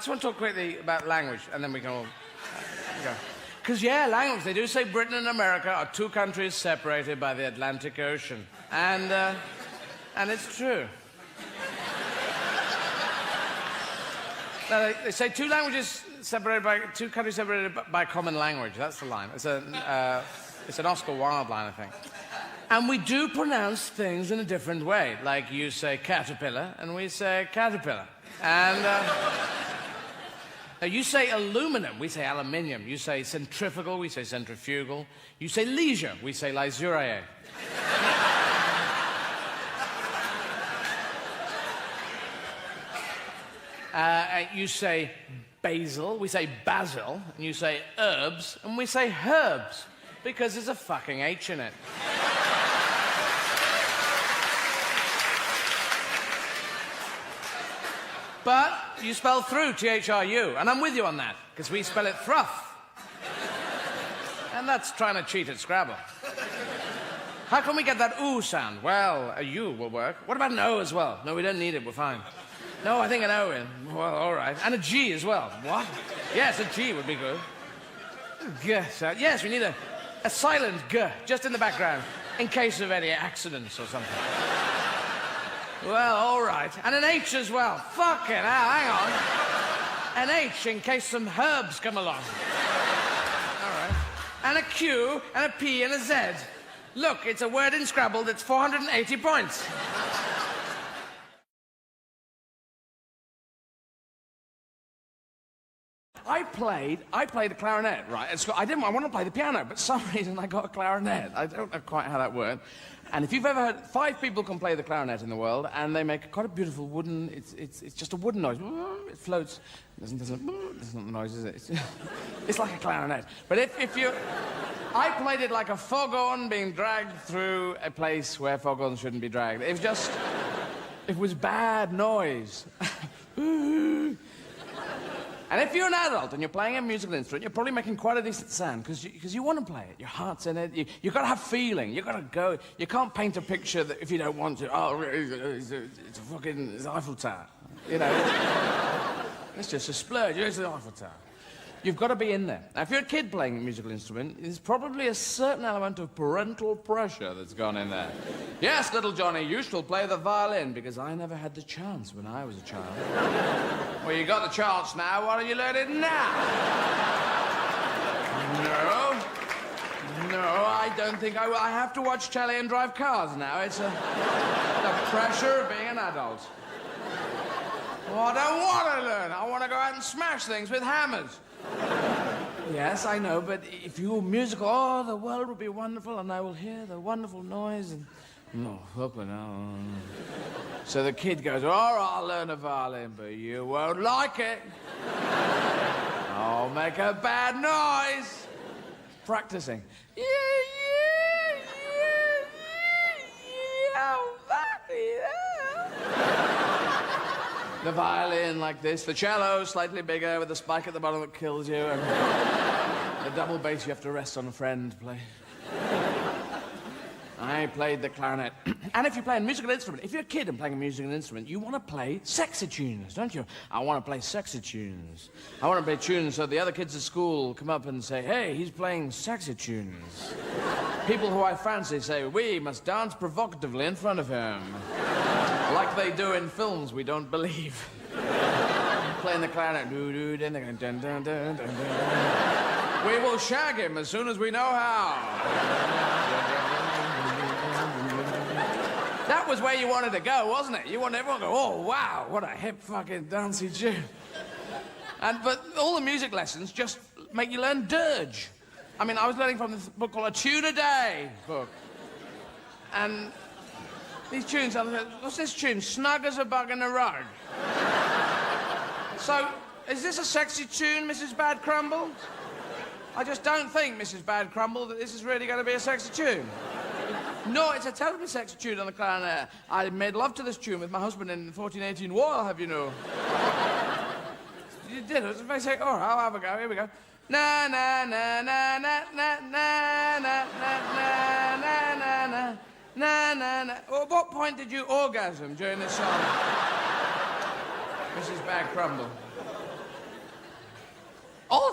just want to talk quickly about language, and then we can all go. Because, yeah, language, they do say Britain and America are two countries separated by the Atlantic Ocean. And it's true. No, they say two countries separated by common language. That's the line. It's an Oscar Wilde line, I think. And we do pronounce things in a different way. Like you say caterpillar, and we say caterpillar. And now you say aluminum, we say aluminium. You say centrifugal, we say centrifugal. You say leisure, we say leisure. You say basil, we say basil. And you say herbs, and we say herbs. Because there's a fucking H in it. But you spell through, T-H-R-U, and I'm with you on that, because we spell it thruff. And that's trying to cheat at Scrabble. How can we get that ooh sound? Well, a U will work. What about an O as well? No, we don't need it, we're fine. No, I think an O in. Well, all right. And a G as well. What? Yes, a G would be good. Yes, we need a silent G, just in the background, in case of any accidents or something. Well, all right. And an H as well. Fucking hell, hang on. An H in case some herbs come along. All right. And a Q, and a P, and a Z. Look, it's a word in Scrabble that's 480 points. I played the clarinet, right? I wanted to play the piano, but for some reason I got a clarinet. I don't know quite how that worked. And if you've ever heard, 5 people can play the clarinet in the world, and they make quite a beautiful wooden, it's just a wooden noise. It floats. That's not the noise, is it? It's like a clarinet. But if you... I played it like a foghorn being dragged through a place where foghorns shouldn't be dragged. It was just... It was bad noise. And if you're an adult and you're playing a musical instrument, you're probably making quite a decent sound because you want to play it. Your heart's in it. You've got to have feeling. You've got to go. You can't paint a picture that if you don't want to. Oh, it's a fucking Eiffel Tower. You know? It's just a splurge. It's the Eiffel Tower. You've got to be in there. Now, if you're a kid playing a musical instrument, there's probably a certain element of parental pressure that's gone in there. Yes, little Johnny, you shall play the violin, because I never had the chance when I was a child. Well, you got the chance now. Why don't you learn it now? No, I don't think I will. I have to watch telly and drive cars now. It's the pressure of being an adult. Well, I don't want to learn. I want to go out and smash things with hammers. Yes, I know, but if you were musical, oh, the world would be wonderful, and I will hear the wonderful noise, and... No, fucking hell. So the kid goes, all right, I'll learn a violin, but you won't like it. I'll make a bad noise. Practicing. The violin like this, the cello slightly bigger with a spike at the bottom that kills you, and the double bass you have to rest on a friend play. I played the clarinet. And if you play a musical instrument, if you're a kid and playing a musical instrument, you want to play sexy tunes, don't you? I want to play sexy tunes. I want to play tunes so the other kids at school come up and say, hey, he's playing sexy tunes. People who I fancy say, we must dance provocatively in front of him. Like they do in films we don't believe. Playing the clarinet. We will shag him as soon as we know how. That was where you wanted to go, wasn't it? You wanted everyone to go, oh, wow, what a hip fucking dancey tune. But all the music lessons just make you learn dirge. I mean, I was learning from this book called A Tune a Day book. And these tunes, what's this tune? Snug as a bug in a rug. So, is this a sexy tune, Mrs. Bad Crumble? I just don't think, Mrs. Bad Crumble, that this is really going to be a sexy tune. No, it's a terribly sexy tune on the clarinet. I made love to this tune with my husband in the 1418 war, I'll have you know. You did, it was very sexy. All right, I'll have a go, here we go. Na na na na na na na na na na na na na na na. At what point did you orgasm during this song? Mrs. Bad Crumble.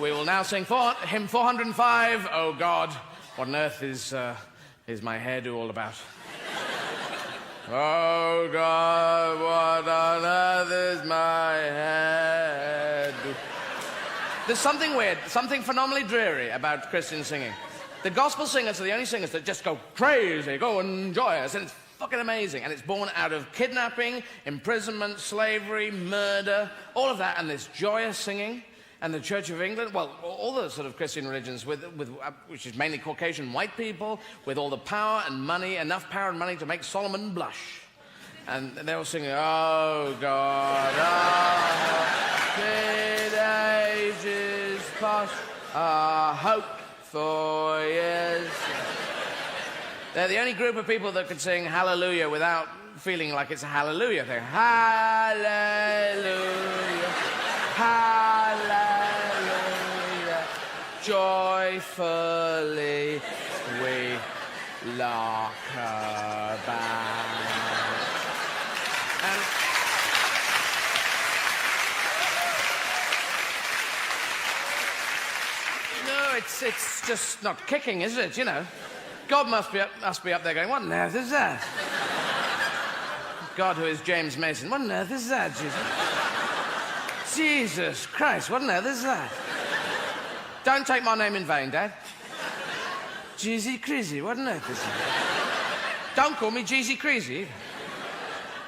We will now sing hymn 405, Oh God, what on earth is my hairdo all about? Oh God, what on earth is my hairdo? There's something weird, something phenomenally dreary about Christian singing. The gospel singers are the only singers that just go crazy, go and joyous, and it's fucking amazing. And it's born out of kidnapping, imprisonment, slavery, murder, all of that, and this joyous singing. And the Church of England, well, all the sort of Christian religions, which is mainly Caucasian white people, with all the power and money, enough power and money to make Solomon blush. And they all sing, oh God, oh, mid ages past, hope for years. They're the only group of people that can sing hallelujah without feeling like it's a hallelujah thing. Hallelujah, hallelujah, joyfully we lock her back. And no, it's just not kicking, is it? You know, God must be up there going, what on earth is that? God, who is James Mason, what on earth is that, Jesus? Jesus Christ, what on earth is that? Don't take my name in vain, Dad. Jeezy Creasy, what on earth is that? Don't call me Jeezy Creasy.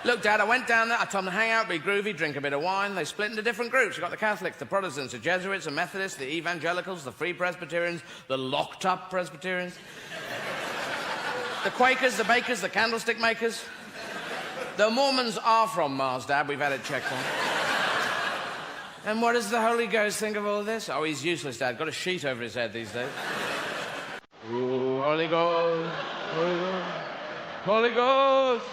Look, Dad, I went down there, I told them to hang out, be groovy, drink a bit of wine. They split into different groups. You got the Catholics, the Protestants, the Jesuits, the Methodists, the Evangelicals, the Free Presbyterians, the locked-up Presbyterians, the Quakers, the Bakers, the Candlestick Makers. The Mormons are from Mars, Dad. We've had it checked on. And what does the Holy Ghost think of all this? Oh, he's useless, Dad. Got a sheet over his head these days. Ooh, Holy Ghost, Holy Ghost, Holy Ghost.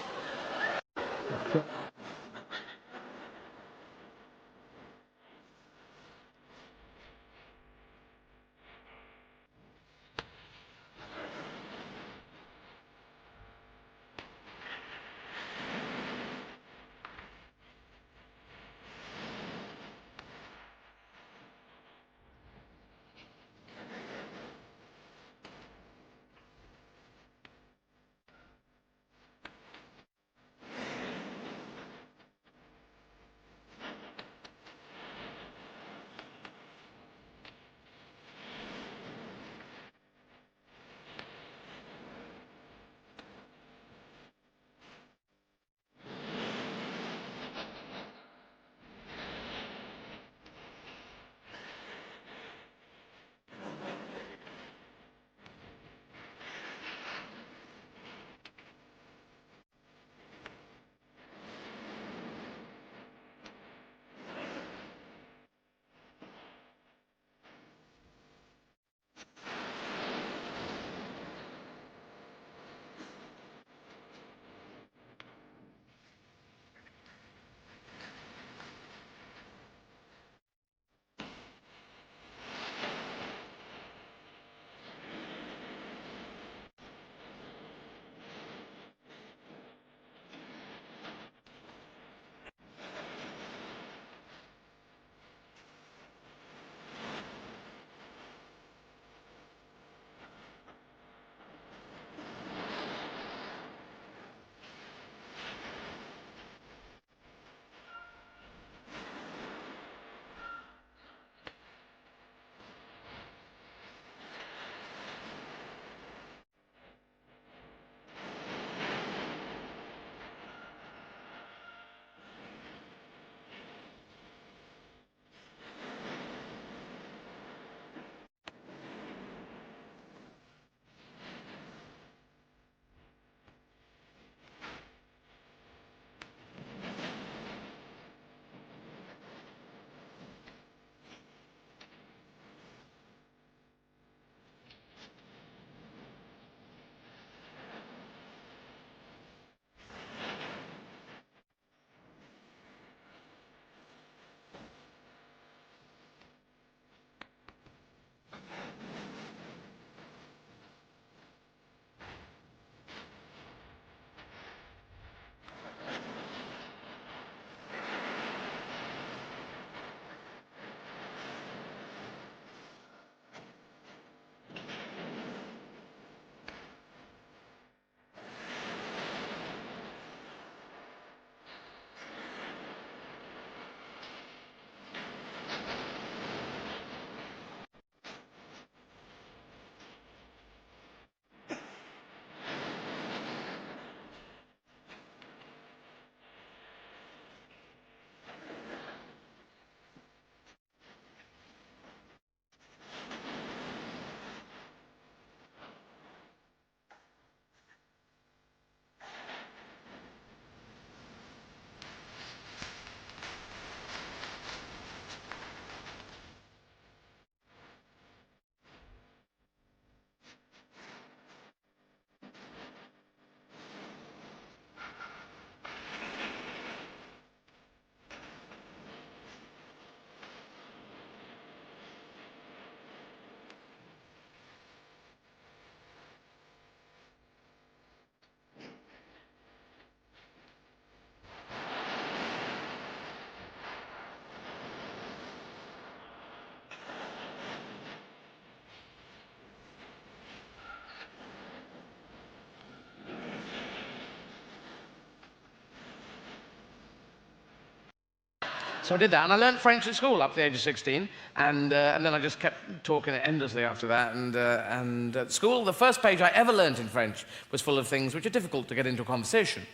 So I did that, and I learned French at school up to the age of 16, and then I just kept talking endlessly after that. And at school, the first page I ever learned in French was full of things which are difficult to get into a conversation.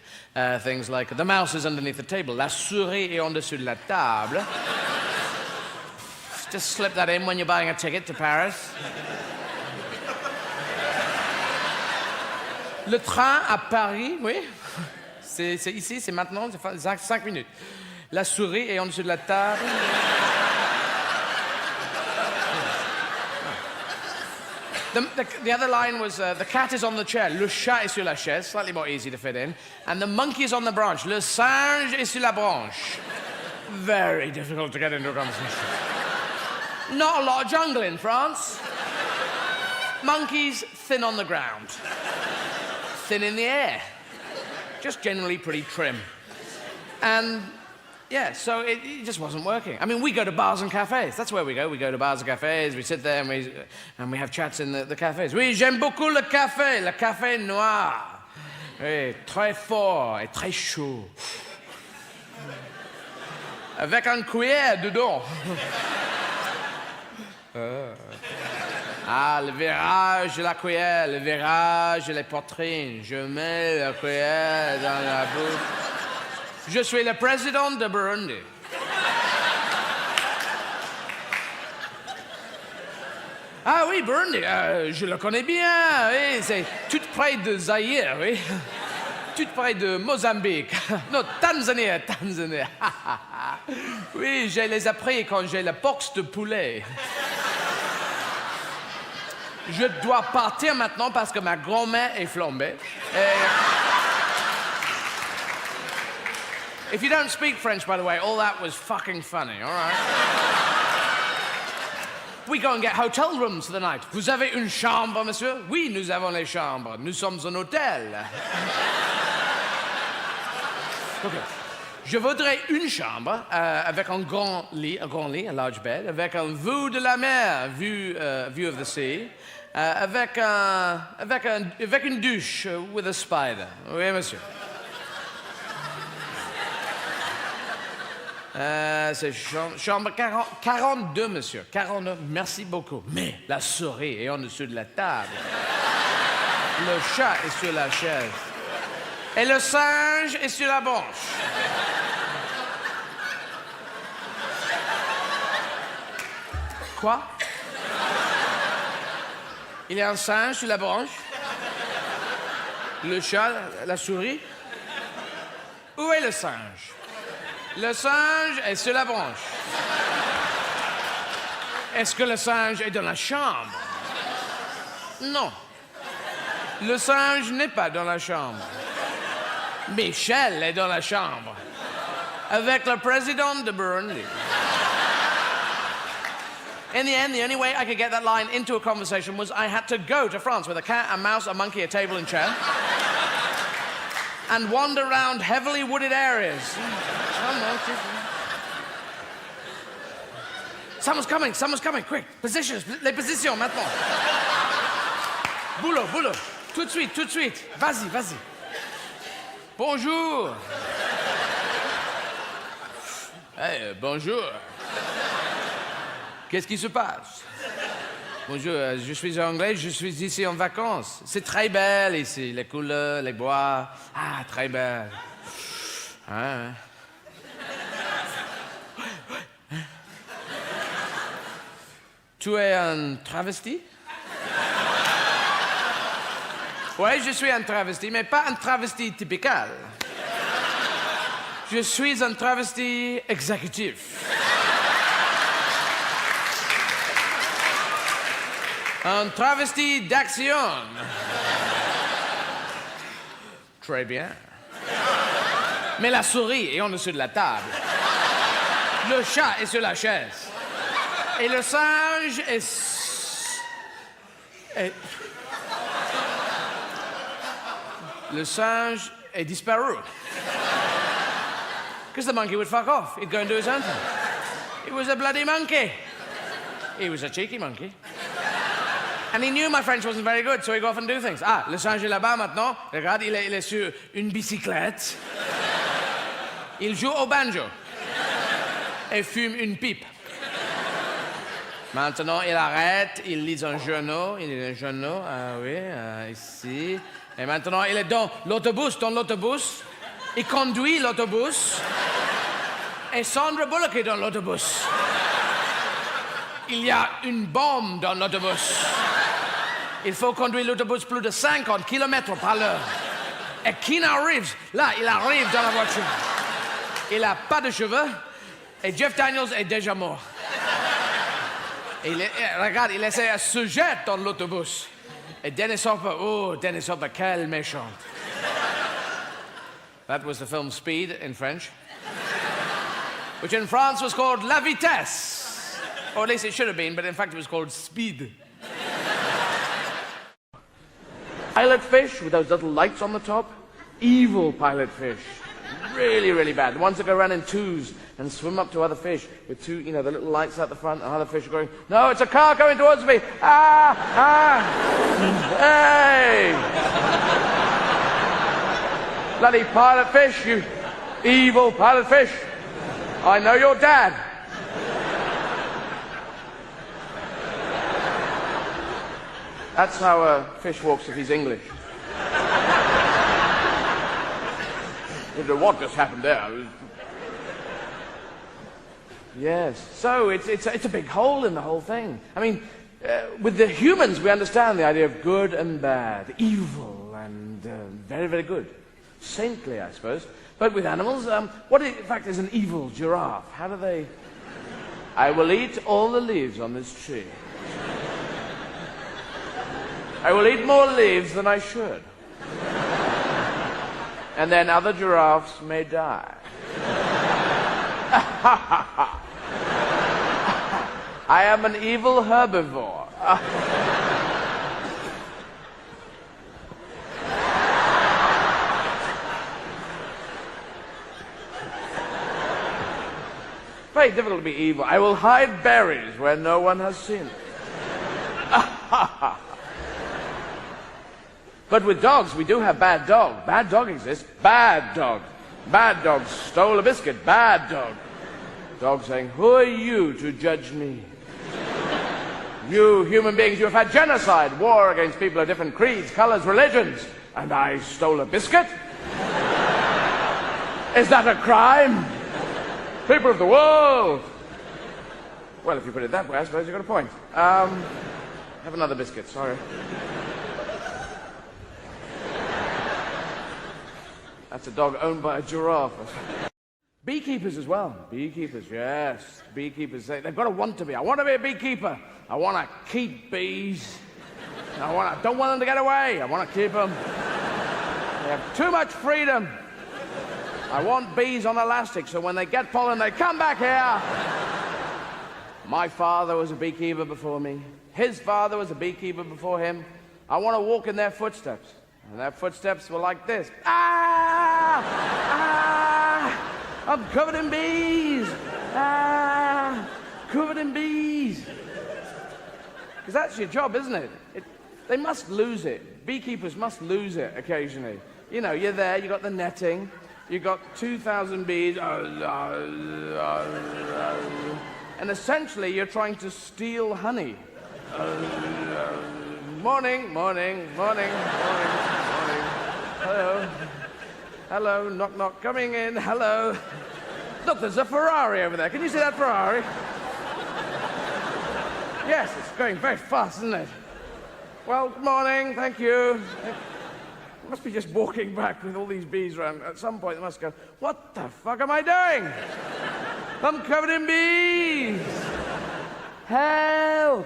Things like, the mouse is underneath the table, la souris est en dessous de la table. Just slip that in when you're buying a ticket to Paris. Le train à Paris, oui. C'est ici, c'est maintenant, c'est 5 minutes. La souris est en dessous de la table. The other line was, the cat is on the chair, le chat est sur la chaise, slightly more easy to fit in, and the monkey is on the branch, le singe est sur la branche. Very difficult to get into a conversation. Not a lot of jungle in France. Monkeys, thin on the ground. Thin in the air. Just generally pretty trim. And yeah, so it just wasn't working. I mean, we go to bars and cafes. That's where we go. We go to bars and cafes. We sit there and we have chats in the cafes. Oui, j'aime beaucoup le café noir. Oui, très fort et très chaud. Avec un cuillère dedans. Ah, le virage de la cuillère, le virage de la poitrine. Je mets la cuillère dans la bouche. Je suis le président de Burundi. Ah oui, Burundi, je le connais bien. Oui, c'est tout près de Zaïre, oui. Tout près de Mozambique. Non, Tanzanie. Oui, je les appris quand j'ai la boxe de poulet. Je dois partir maintenant parce que ma grand-mère est flambée. If you don't speak French, by the way, all that was fucking funny, all right? We go and get hotel rooms for the night. Vous avez une chambre, monsieur? Oui, nous avons les chambres. Nous sommes un hôtel. Okay. Je voudrais une chambre avec un grand lit, a large bed, avec un vue de la mer, view of the sea, avec une douche with a spider. Oui, monsieur. C'est chambre 42, monsieur. 42, merci beaucoup. Mais la souris est en dessous de la table. Le chat est sur la chaise. Et le singe est sur la branche. Quoi? Il y a un singe sur la branche? Le chat, la souris? Où est le singe? Le singe est sur la branche. Est-ce que le singe est dans la chambre? Non. Le singe n'est pas dans la chambre. Michel est dans la chambre. Avec le président de Burundi. In the end, the only way I could get that line into a conversation was I had to go to France with a cat, a mouse, a monkey, a table and chair. And wander around heavily wooded areas. Someone's coming, quick. Positions, les positions, maintenant. Boulot. Tout de suite. Vas-y. Bonjour. Hey, bonjour. Qu'est-ce qui se passe? Bonjour, je suis anglais, je suis ici en vacances. C'est très belle ici, les couleurs, les bois. Ah, très belle. Ah. Tu es un travesti? Oui, je suis un travesti, mais pas un travesti typical. Je suis un travesti exécutif. Un travesti d'action. Très bien. Mais la souris est en dessous de la table. Le chat est sur la chaise. Et le singe est... Le singe est disparu. Because the monkey would fuck off. He'd go and do his own thing. He was a bloody monkey. He was a cheeky monkey. And he knew my French wasn't very good, so he'd go off and do things. Ah, le singe est là-bas maintenant. Regarde, il est sur une bicyclette. Il joue au banjo. et fume une pipe. Maintenant, il arrête, il lit un journal, ah oui, ici. Et maintenant, il est dans l'autobus, il conduit l'autobus, et Sandra Bullock est dans l'autobus. Il y a une bombe dans l'autobus. Il faut conduire l'autobus plus de 50 km par l'heure. Et Keanu Reeves, là, il arrive dans la voiture. Il n'a pas de cheveux, et Jeff Daniels est déjà mort. Regarde, il essaie de se jeter dans l'autobus. Et Dennis Hopper, quelle méchante. That was the film Speed in French, which in France was called La Vitesse. Or at least it should have been, but in fact it was called Speed. Pilot fish with those little lights on the top. Evil pilot fish. Really, really bad. The ones that go around in twos and swim up to other fish with two, the little lights out the front, and other fish are going, no, it's a car coming towards me. Hey! Bloody pilot fish, you evil pilot fish. I know your dad. That's how a fish walks if he's English. I don't know what just happened there. Yes. So it's a big hole in the whole thing. I mean, with the humans, we understand the idea of good and bad, evil and very, very good. Saintly, I suppose. But with animals, what in fact is an evil giraffe? How do they... I will eat all the leaves on this tree. I will eat more leaves than I should. And then other giraffes may die. I am an evil herbivore. Very difficult to be evil. I will hide berries where no one has seen it. But with dogs, we do have bad dog. Bad dog exists. Bad dog. Bad dog stole a biscuit. Bad dog. Dog saying, who are you to judge me? You human beings, you have had genocide, war against people of different creeds, colors, religions. And I stole a biscuit? Is that a crime? People of the world. Well, if you put it that way, I suppose you've got a point. Have another biscuit, sorry. That's a dog owned by a giraffe. Beekeepers as well. Beekeepers, yes. Beekeepers, they've got to want to be. I want to be a beekeeper. I want to keep bees. I don't want them to get away. I want to keep them. They have too much freedom. I want bees on elastic, so when they get pollen, they come back here. My father was a beekeeper before me. His father was a beekeeper before him. I want to walk in their footsteps. And their footsteps were like this. Ah! Ah! I'm covered in bees. Ah! Covered in bees. Because that's your job, isn't it? They must lose it. Beekeepers must lose it occasionally. You know, you're there, you got the netting, you got 2,000 bees, and essentially you're trying to steal honey. Morning, morning, morning, morning, morning. Hello. Hello, knock, knock, coming in, hello. Look, there's a Ferrari over there. Can you see that Ferrari? Yes, it's going very fast, isn't it? Well, good morning, thank you. It must be just walking back with all these bees around. At some point, they must go, what the fuck am I doing? I'm covered in bees. Help.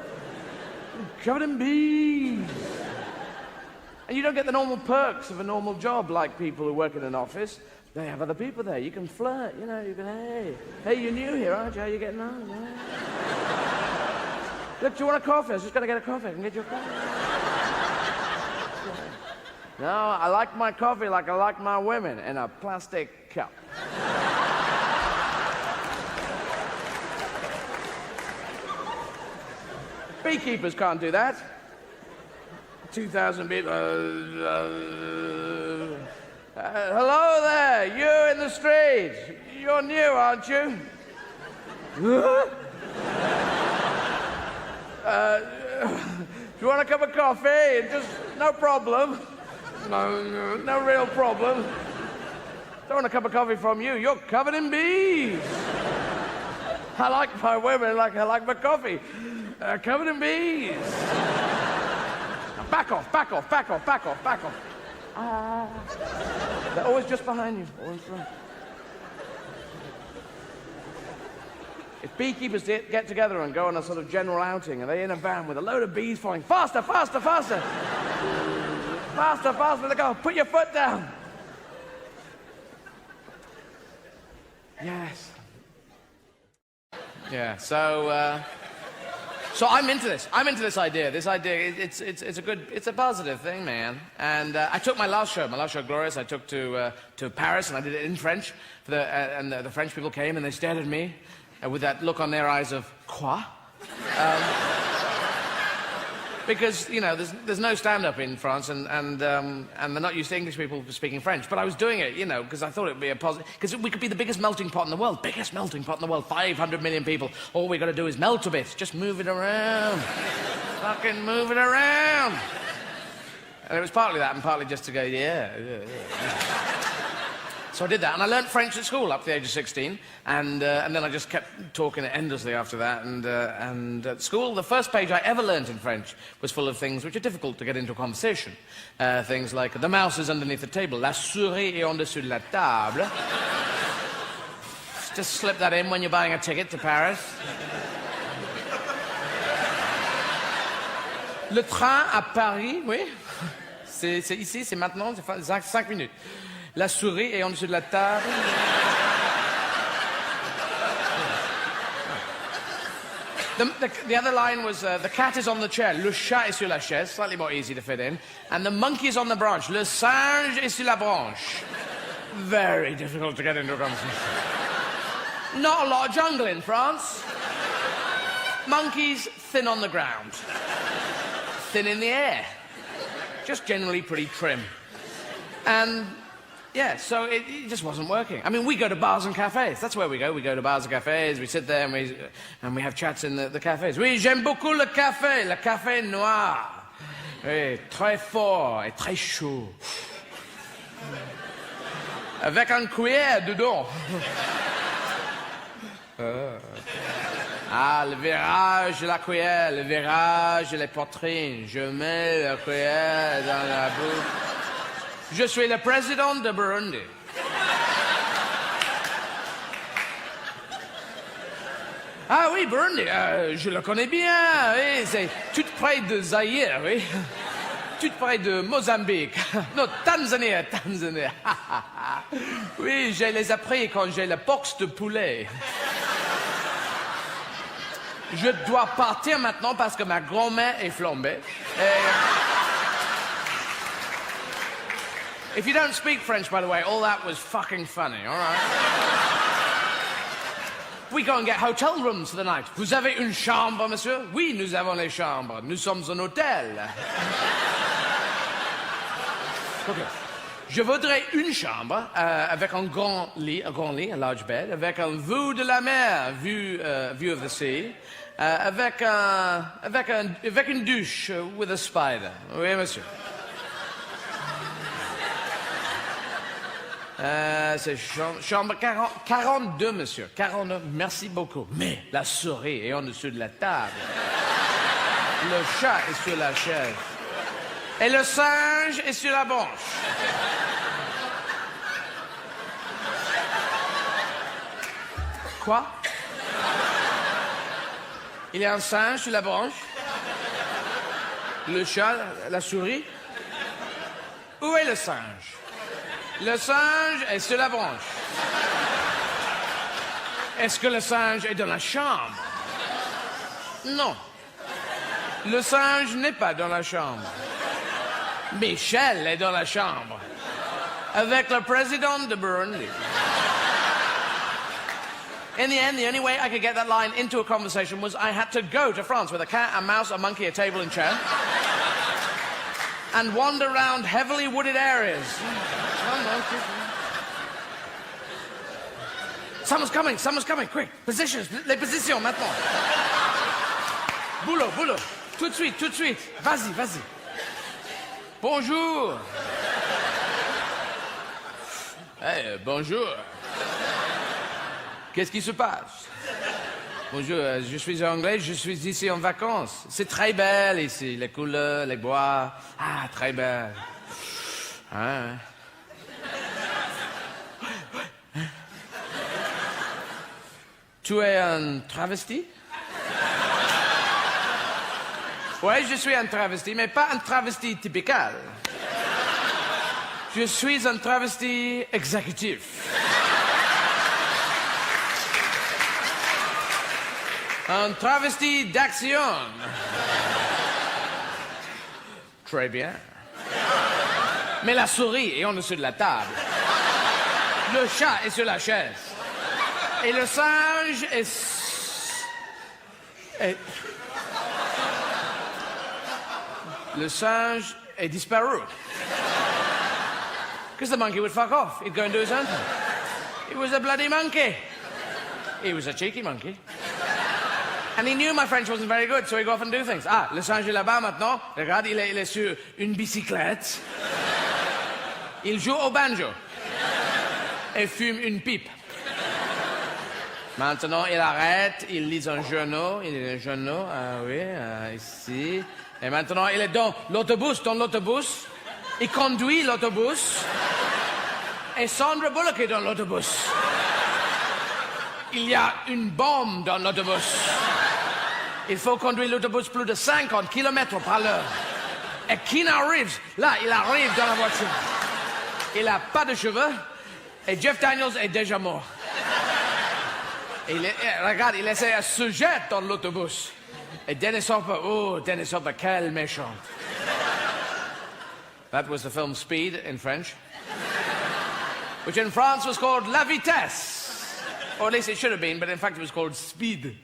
I'm covered in bees. And you don't get the normal perks of a normal job like people who work in an office. They have other people there. You can flirt, you know, you can, hey, you're new here, aren't you? How you getting on? Yeah. Look, do you want a coffee? I was just going to get a coffee. I can get you a coffee. No, I like my coffee like I like my women, in a plastic cup. Beekeepers can't do that. 2,000 bees. Hello there, you in the street. You're new, aren't you? Do you want a cup of coffee? Just no problem. No real problem. Don't want a cup of coffee from you. You're covered in bees. I like my women like I like my coffee. Covered in bees. Now back off, back off, back off, back off, back off. They're always just behind you. Always right. If beekeepers get together and go on a sort of general outing, and they're in a van with a load of bees flying, faster, faster, faster. Faster, faster, they go, put your foot down. Yes. Yeah, so I'm into this. I'm into this idea. This idea, it's a positive thing, man. And I took my last show, Glorious, I took to Paris, and I did it in French. And the French people came, and they stared at me with that look on their eyes of, quoi? Because, you know, there's no stand-up in France, and they're not used to English people speaking French. But I was doing it, you know, because I thought it would be a positive... Because we could be the biggest melting pot in the world. Biggest melting pot in the world. 500 million people. All we got to do is melt a bit. Just move it around. Fucking move it around. And it was partly that, and partly just to go, yeah. So I did that, and I learnt French at school up to the age of 16, and then I just kept talking endlessly after that, and at school, the first page I ever learnt in French was full of things which are difficult to get into a conversation. Things like, the mouse is underneath the table, la souris est en dessous de la table. Just slip that in when you're buying a ticket to Paris. Le train à Paris, oui. C'est ici, c'est maintenant, c'est 5 minutes. La souris est en dessous de la table. The other line was, the cat is on the chair, le chat est sur la chaise, slightly more easy to fit in, and the monkey is on the branch, le singe est sur la branche. Very difficult to get into a conversation. Not a lot of jungle in France. Monkeys, thin on the ground. Thin in the air. Just generally pretty trim. And... yeah, so it just wasn't working. I mean, we go to bars and cafes. That's where we go. We go to bars and cafes. We sit there and we have chats in the cafes. Oui, j'aime beaucoup le café noir. Oui, très fort et très chaud. Avec un cuillère dedans. Ah, le virage de la cuillère, le virage de la poitrine. Je mets la cuillère dans la bouche. Je suis le président de Burundi. Ah oui, Burundi, je le connais bien, oui, c'est tout près de Zaïre, oui. Tout près de Mozambique. Non, Tanzanie. Oui, je les appris quand j'ai la boxe de poulet. Je dois partir maintenant parce que ma grand-mère est flambée. If you don't speak French, by the way, all that was fucking funny, all right? We go and get hotel rooms for the night. Vous avez une chambre, monsieur? Oui, nous avons les chambres. Nous sommes un hôtel. Okay. Je voudrais une chambre avec un grand lit, a large bed, avec un vue de la mer, view of the sea, avec une douche with a spider. Oui, monsieur. C'est chambre 42, monsieur. 42, merci beaucoup. Mais la souris est en dessous de la table. Le chat est sur la chaise. Et le singe est sur la branche. Quoi? Il y a un singe sur la branche? Le chat, la souris? Où est le singe? Le singe est sur la branche. Est-ce que le singe est dans la chambre? Non. Le singe n'est pas dans la chambre. Michel est dans la chambre. Avec le président de Burundi. In the end, the only way I could get that line into a conversation was I had to go to France with a cat, a mouse, a monkey, a table and chair. And wander around heavily wooded areas. Someone's coming, quick. Positions, les positions, maintenant. Boulot. Tout de suite. Vas-y. Bonjour. Hey, bonjour. Qu'est-ce qui se passe? Bonjour, je suis anglais, je suis ici en vacances. C'est très belle ici, les couleurs, les bois. Ah, très belle. Hein? Tu es un travesti? Oui, je suis un travesti, mais pas un travesti typical. Je suis un travesti exécutif. Un travesti d'action. Très bien. Mais la souris est en dessous de la table. Le chat est sur la chaise. Et le singe est... Le singe est disparu. Because the monkey would fuck off. He'd go and do his own thing. He was a bloody monkey. He was a cheeky monkey. And he knew my French wasn't very good, so he'd go off and do things. Ah, le singe est là-bas maintenant. Regarde, il est sur une bicyclette. Il joue au banjo. Et fume une pipe. Maintenant, il arrête, il lit un journal. Ah oui, ici. Et maintenant, il est dans l'autobus. Il conduit l'autobus. Et Sandra Bullock est dans l'autobus. Il y a une bombe dans l'autobus. Il faut conduire l'autobus plus de 50 km par l'heure. Et Keanu Reeves, là, il arrive dans la voiture. Il n'a pas de cheveux. Et Jeff Daniels est déjà mort. Et regarde, il essaie de se jeter dans l'autobus. Et Dennis Hopper, quel méchant. That was the film Speed in French, which in France was called La Vitesse. Or at least it should have been, but in fact it was called Speed.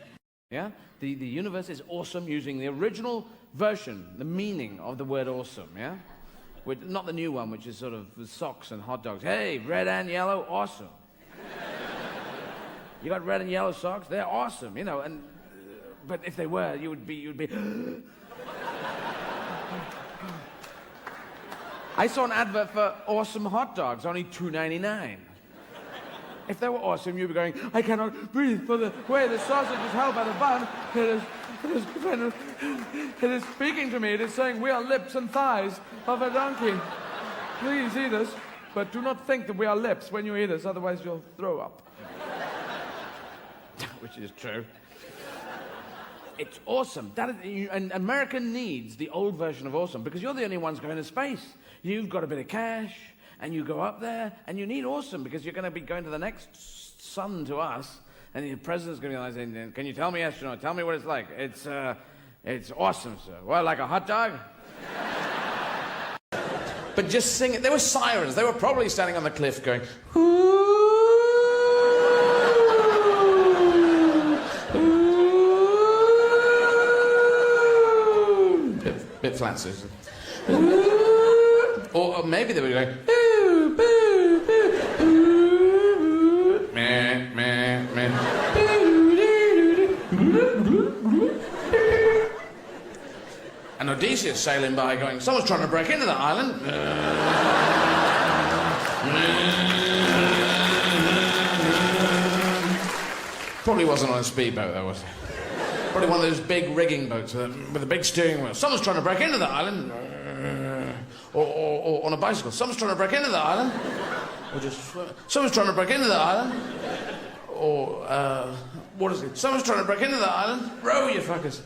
Yeah? The universe is awesome using the original version, the meaning of the word awesome, yeah? Not the new one, which is sort of socks and hot dogs. Hey, red and yellow, awesome. You got red and yellow socks? They're awesome, you know. And but if they were, you'd be. I saw an advert for awesome hot dogs, only $2.99. If they were awesome, you'd be going, I cannot breathe for the way the sausage is held by the bun. It is speaking to me. It is saying, we are lips and thighs of a donkey. Please eat us, but do not think that we are lips when you eat us, otherwise you'll throw up. Which is true. It's awesome. And America needs the old version of awesome because you're the only ones going to space. You've got a bit of cash, and you go up there, and you need awesome because you're going to be going to the next sun to us, and the president's going to be like, can you tell me, astronaut, tell me what it's like. It's awesome, sir. Well, like a hot dog? But just sing it. They were sirens. They were probably standing on the cliff going, bit flat, Susan. Or maybe they were going, boo, boo, boo, ooh, meh, meh, meh. And Odysseus sailing by going, someone's trying to break into the island. Probably wasn't on a speedboat, though, was it? Probably one of those big rigging boats with a big steering wheel. Someone's trying to break into the island. Or on a bicycle. Someone's trying to break into the island. Or just... Someone's trying to break into the island. Or, what is it? Someone's trying to break into the island. Row, you fuckers.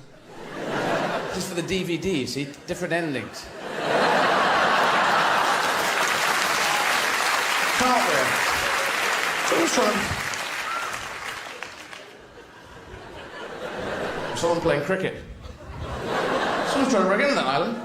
Just for the DVD, see? Different endings. Cartwheel. Someone's trying to... Someone playing cricket. Someone's trying to break into the island.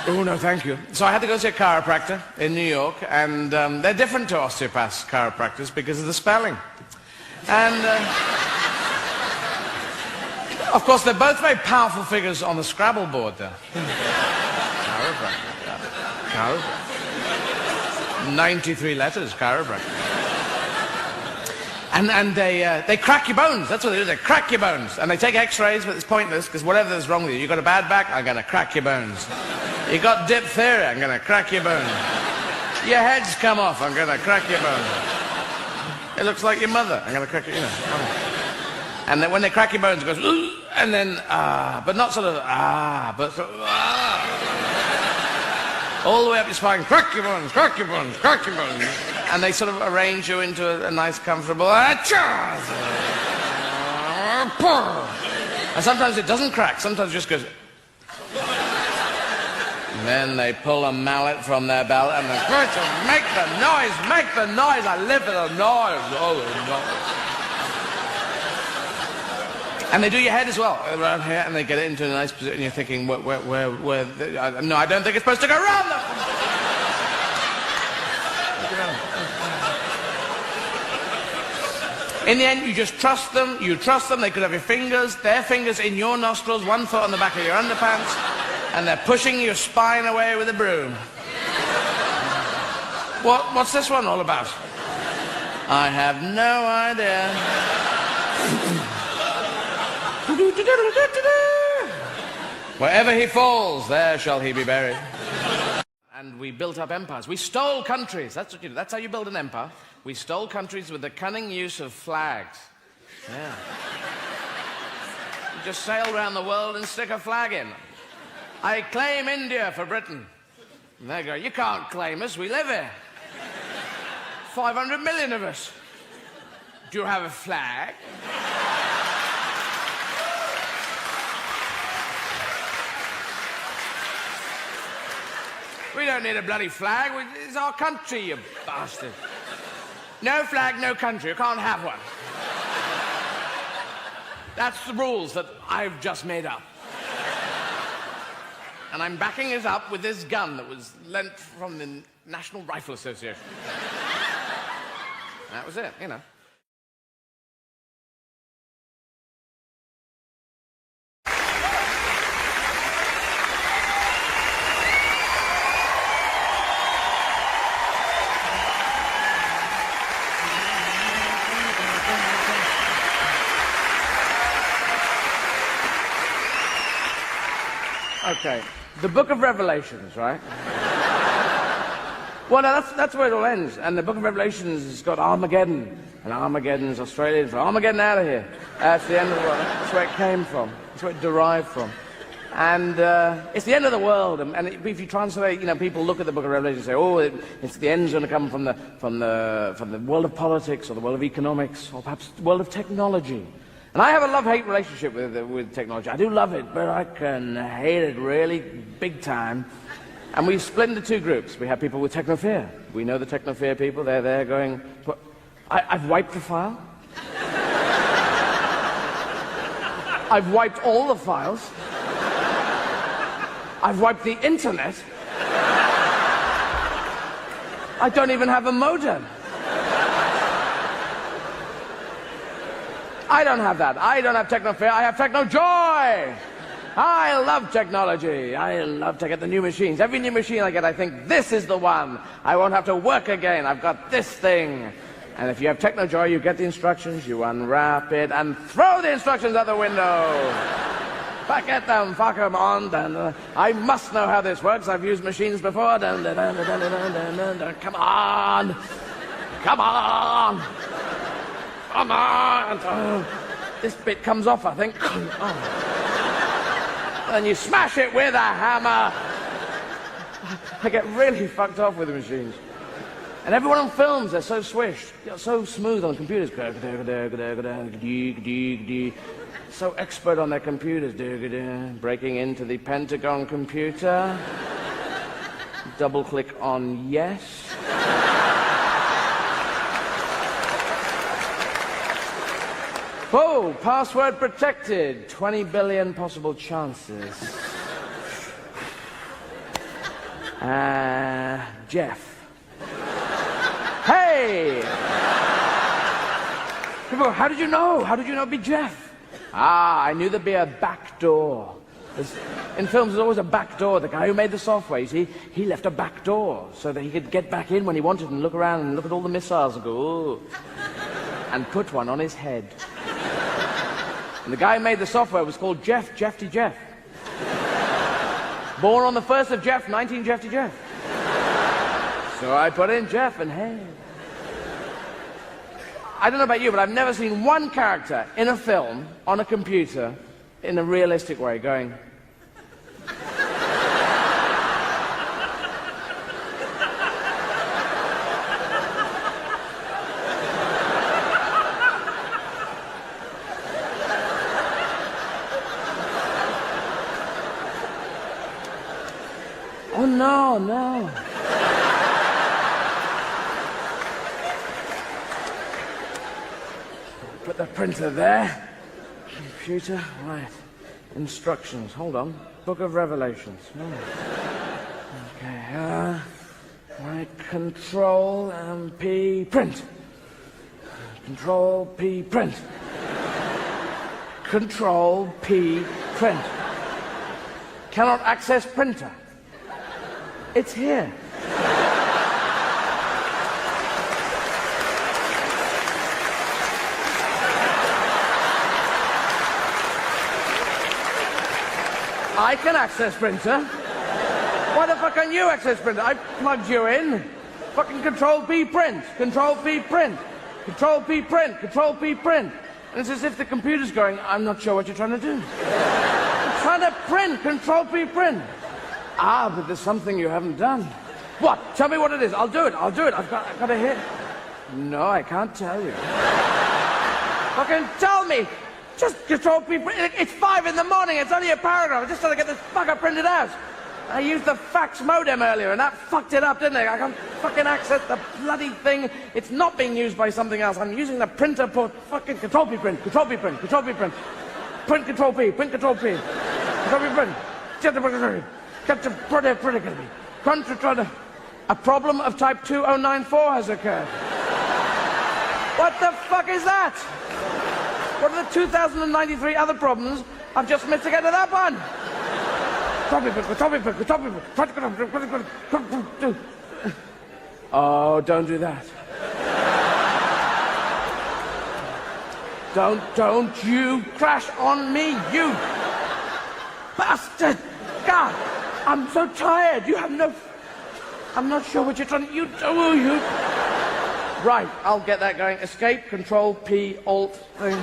Oh, no, thank you. So I had to go see a chiropractor in New York, and they're different to osteopaths, chiropractors, because of the spelling. And, of course, they're both very powerful figures on the Scrabble board, though. Chiropractor, yeah. Chiropractor. 93 letters, chiropractor. And they crack your bones. That's what they do. They crack your bones. And they take x-rays, but it's pointless, because whatever's wrong with you, got a bad back, I'm going to crack your bones. You got diphtheria, I'm going to crack your bones. Your head's come off, I'm going to crack your bones. It looks like your mother, I'm going to crack your, And then when they crack your bones, it goes, ooh, and then, but not sort of, but sort of, all the way up your spine, crack your bones, crack your bones, crack your bones. And they sort of arrange you into a nice, comfortable, and sometimes it doesn't crack, sometimes it just goes. And then they pull a mallet from their belt and they make the noise, I live for the noise, oh, the noise. And they do your head as well, around here, and they get it into a nice position, and you're thinking, no, I don't think it's supposed to go around them. In the end, you just trust them, they could have your fingers, their fingers in your nostrils, one foot on the back of your underpants, and they're pushing your spine away with a broom. What's this one all about? I have no idea. Wherever he falls, there shall he be buried. And we built up empires. We stole countries. That's what you do. That's how you build an empire. We stole countries with the cunning use of flags. Yeah. You just sail around the world and stick a flag in. I claim India for Britain. And they go, you can't claim us, we live here. 500 million of us. Do you have a flag? We don't need a bloody flag. It's our country, you bastard. No flag, no country. You can't have one. That's the rules that I've just made up. And I'm backing it up with this gun that was lent from the National Rifle Association. That was it, you know. Okay, the Book of Revelations, right? Well, no, that's where it all ends. And the Book of Revelations has got Armageddon. And Armageddon's Australian for Armageddon out of here. It's the end of the world. That's where it came from. That's where it derived from. And it's the end of the world. And if you translate, you know, people look at the Book of Revelation and say, oh, it's the end's going to come from the world of politics or the world of economics or perhaps the world of technology. And I have a love-hate relationship with technology. I do love it, but I can hate it really big time. And we split into two groups. We have people with techno-fear. We know the techno-fear people. They're there going, I've wiped the file. I've wiped all the files. I've wiped the internet. I don't even have a modem. I don't have that. I don't have techno-fear. I have techno-joy. I love technology. I love to get the new machines. Every new machine I get, I think, this is the one. I won't have to work again. I've got this thing. And if you have techno-joy, you get the instructions, you unwrap it, and throw the instructions out the window. Back at them, fuck them on. I must know how this works. I've used machines before. Come on. Come on. Come on! Oh, this bit comes off, I think. Oh. And you smash it with a hammer. I get really fucked off with the machines. And everyone on films, they're so swished, so smooth on computers. So expert on their computers. Breaking into the Pentagon computer. Double click on yes. Oh, password protected. 20 billion possible chances. Jeff. Hey! People go, how did you know? How did you know it'd be Jeff? I knew there'd be a back door. In films, there's always a back door. The guy who made the software, you see, he left a back door so that he could get back in when he wanted and look around and look at all the missiles and go, ooh, and put one on his head. And the guy who made the software was called Jeff, Jeffty Jeff. Born on the 1st of Jeff, 19 Jeffty Jeff. So I put in Jeff and hey. I don't know about you, but I've never seen one character in a film on a computer in a realistic way going... Oh, no, no. Put the printer there. Computer, right. Instructions, hold on. Book of Revelations. Oh. Okay, right, Control P, print. Control P, print. Control P, print. Cannot access printer. It's here. I can access printer. Why the fuck can't you access printer? I plugged you in. Fucking Control P print. Control P print. Control P print. Control P print. And it's as if the computer's going, I'm not sure what you're trying to do. I'm trying to print. Control P print. But there's something you haven't done. What? Tell me what it is. I'll do it. I'll do it. I've got to hit. No, I can't tell you. Fucking tell me. Just Control P print. It's 5 in the morning. It's only a paragraph. I'm just trying to get this fucker printed out. I used the fax modem earlier, and that fucked it up, didn't it? I can't fucking access the bloody thing. It's not being used by something else. I'm using the printer port. Fucking Control P print. Control P print. Control P print. Print Control P. Print Control P. Control P print. A problem of type 2094 has occurred. What the fuck is that? What are the 2093 other problems I've just missed to get to that one? Oh, don't do that. Don't you crash on me, you bastard! God, I'm so tired. You have no... I'm not sure what you're trying to... You... Right, I'll get that going. Escape, Control, P, Alt, thing.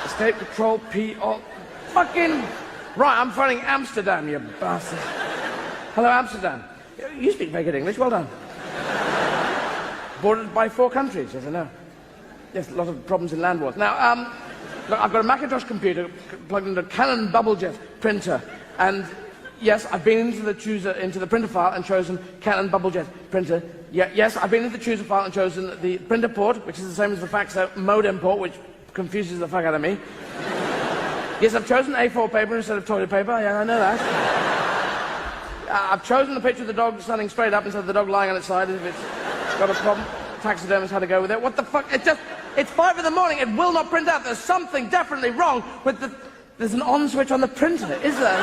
Escape, Control, P, Alt... Fucking... Right, I'm phoning Amsterdam, you bastard. Hello, Amsterdam. You speak very good English, well done. Bordered by 4 countries, yes, I know. Yes, a lot of problems in land wars. Now, look, I've got a Macintosh computer plugged into a Canon BubbleJet printer, and yes, I've been into the printer file and chosen Canon BubbleJet printer. Yes, I've been into the chooser file and chosen the printer port, which is the same as the fax modem port, which confuses the fuck out of me. Yes, I've chosen A4 paper instead of toilet paper. Yeah, I know that. I've chosen the picture of the dog standing straight up instead of the dog lying on its side if it's got a problem. Taxidermist had to go with it. What the fuck? It's 5 in the morning. It will not print out. There's something definitely wrong with the... There's an on switch on the printer, is there?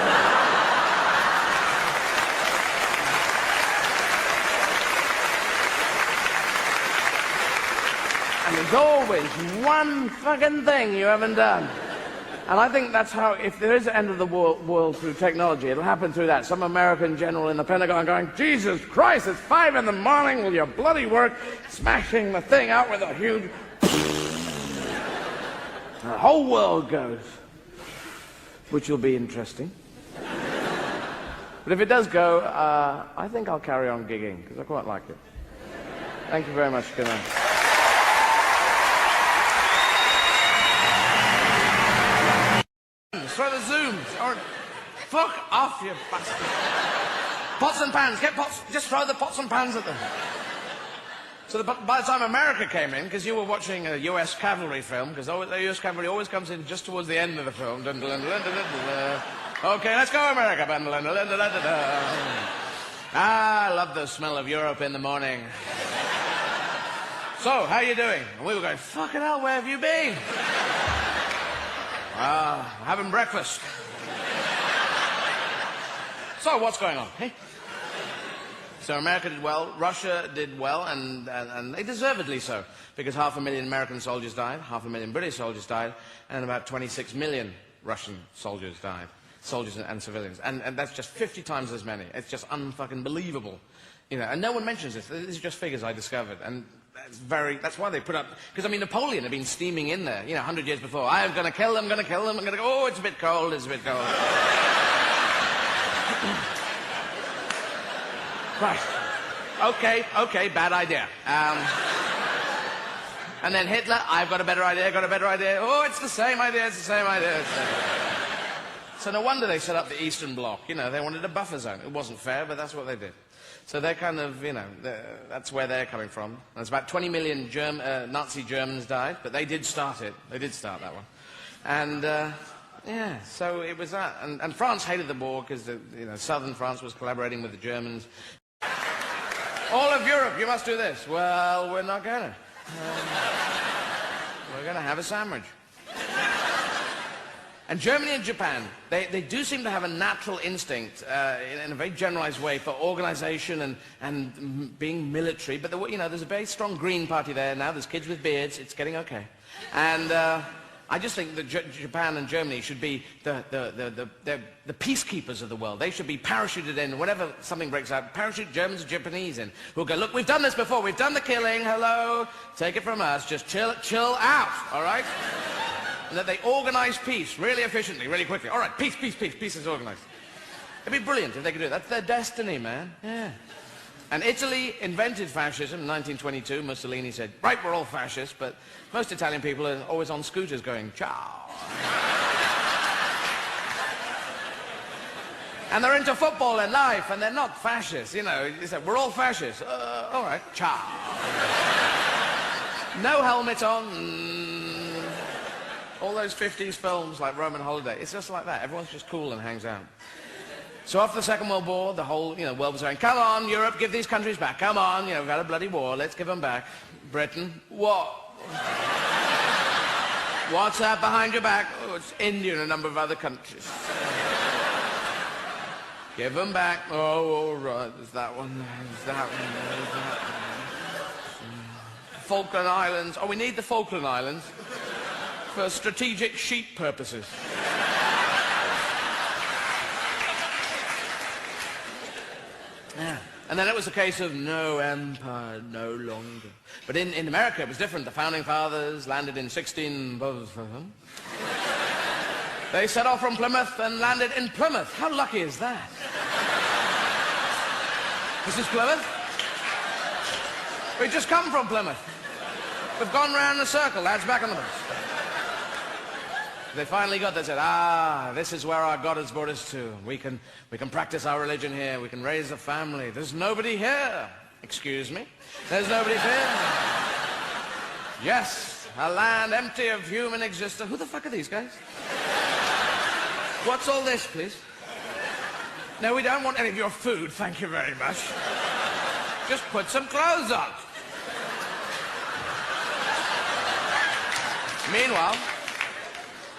And there's always one fucking thing you haven't done. And I think that's how, if there is an end of the world through technology, it'll happen through that. Some American general in the Pentagon going, Jesus Christ, it's 5 in the morning, will you bloody work? Smashing the thing out with a huge... The whole world goes. Which will be interesting. But if it does go, I think I'll carry on gigging, because I quite like it. Thank you very much. Good night. Throw the zooms, or fuck off, you bastard. Pots and pans, get pots, just throw the pots and pans at them. So by the time America came in, because you were watching a US cavalry film, because the US cavalry always comes in just towards the end of the film, Okay, let's go, America. I love the smell of Europe in the morning. So, how you doing? And we were going, fucking hell, where have you been? Having breakfast. So, what's going on, hey? So America did well, Russia did well, and they deservedly so, because 500,000 American soldiers died, 500,000 British soldiers died, and about 26 million Russian soldiers died. Soldiers and civilians. And that's just 50 times as many. It's just unfucking believable. You know, and no one mentions this. These are just figures I discovered. And that's why they put up, because I mean, Napoleon had been steaming in there, 100 years before. I'm going to kill them, I'm going to kill them, I'm going to go, oh, it's a bit cold, it's a bit cold. Right. Okay, bad idea. And then Hitler, I've got a better idea, Oh, it's the same idea, it's the same idea. So no wonder they set up the Eastern Bloc. They wanted a buffer zone. It wasn't fair, but that's what they did. So they're kind of, that's where they're coming from. There's about 20 million Nazi Germans died, but they did start it. They did start that one. And, yeah, so it was that. And France hated the war because, southern France was collaborating with the Germans. All of Europe, you must do this. Well, we're not going to. We're going to have a sandwich. And Germany and Japan, they do seem to have a natural instinct, in a very generalized way, for organization and being military. But there's a very strong Green Party there now. There's kids with beards. It's getting okay. And I just think that Japan and Germany should be the peacekeepers of the world. They should be parachuted in whenever something breaks out. Parachute Germans and Japanese in. Who'll go, look, we've done this before. We've done the killing. Hello. Take it from us. Just chill out. All right? And that they organize peace really efficiently, really quickly. All right, peace is organized. It'd be brilliant if they could do it. That's their destiny, man. Yeah. And Italy invented fascism in 1922. Mussolini said, right, we're all fascists, but most Italian people are always on scooters going, ciao. And they're into football and life, and they're not fascists, You say, we're all fascists. All right, ciao. No helmet on. All those 50s films like Roman Holiday, it's just like that. Everyone's just cool and hangs out. So after the Second World War, the whole, world was going, come on, Europe, give these countries back. Come on, we've had a bloody war, let's give them back. Britain, what? What's that behind your back? Oh, it's India and a number of other countries. Give them back. Oh, all right, there's that one, there's that one, there's that one. Falkland Islands. Oh, we need the Falkland Islands for strategic sheep purposes. Yeah. And then it was a case of no empire, no longer. But in America, it was different. The Founding Fathers landed in 16... They set off from Plymouth and landed in Plymouth. How lucky is that? This is Plymouth? We've just come from Plymouth. We've gone round the circle. Lads, back on the bus. They finally got there, said, this is where our God has brought us to. We can practice our religion here. We can raise a family. There's nobody here. Excuse me? There's nobody here. Yes, a land empty of human existence. Who the fuck are these guys? What's all this, please? No, we don't want any of your food, thank you very much. Just put some clothes on.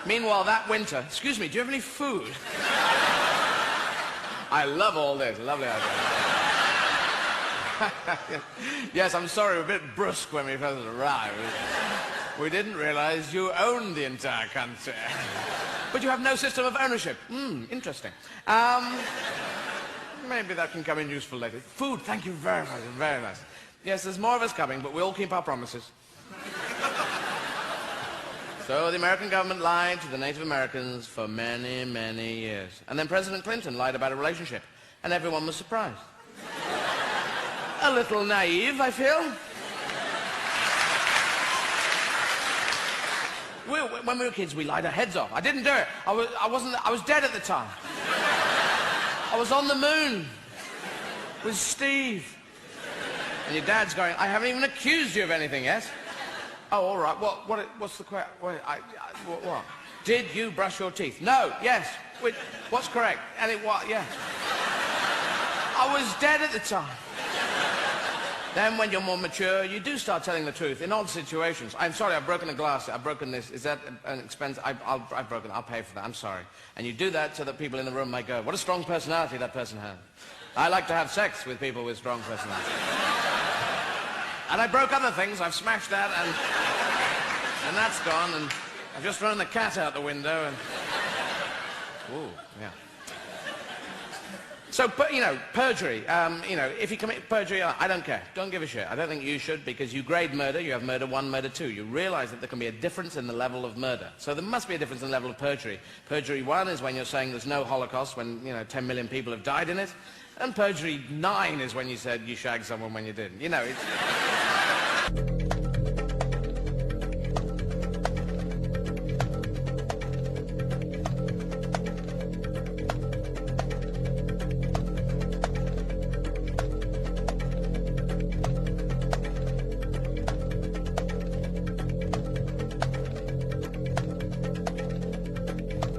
Meanwhile, that winter, excuse me, do you have any food? I love all this, lovely idea. Yes, I'm sorry, we're a bit brusque when we first arrived. We didn't realize you owned the entire country. But you have no system of ownership. Interesting. Maybe that can come in useful later. Food, thank you very much, very nice. Yes, there's more of us coming, but we all keep our promises. So the American government lied to the Native Americans for many, many years. And then President Clinton lied about a relationship, and everyone was surprised. A little naive, I feel. When we were kids, we lied our heads off. I didn't do it. I was dead at the time. I was on the moon with Steve. And your dad's going, I haven't even accused you of anything yet. Oh, all right. What's the question? What? Did you brush your teeth? No. Yes. What's correct? And it was, yeah. I was dead at the time. Then when you're more mature, you do start telling the truth in odd situations. I'm sorry, I've broken a glass, I've broken this. Is that an expense? I've broken it, I'll pay for that, I'm sorry. And you do that so that people in the room might go, what a strong personality that person has. I like to have sex with people with strong personalities. And I broke other things, I've smashed that, and that's gone, and I've just thrown the cat out the window, and... Ooh, yeah. So, you know, perjury, you know, if you commit perjury, I don't care. Don't give a shit. I don't think you should, because you grade murder, you have murder 1, murder 2. You realize that there can be a difference in the level of murder. So there must be a difference in the level of perjury. Perjury 1 is when you're saying there's no Holocaust, when, you know, 10 million people have died in it. And perjury 9 is when you said you shagged someone when you didn't. You know, it's...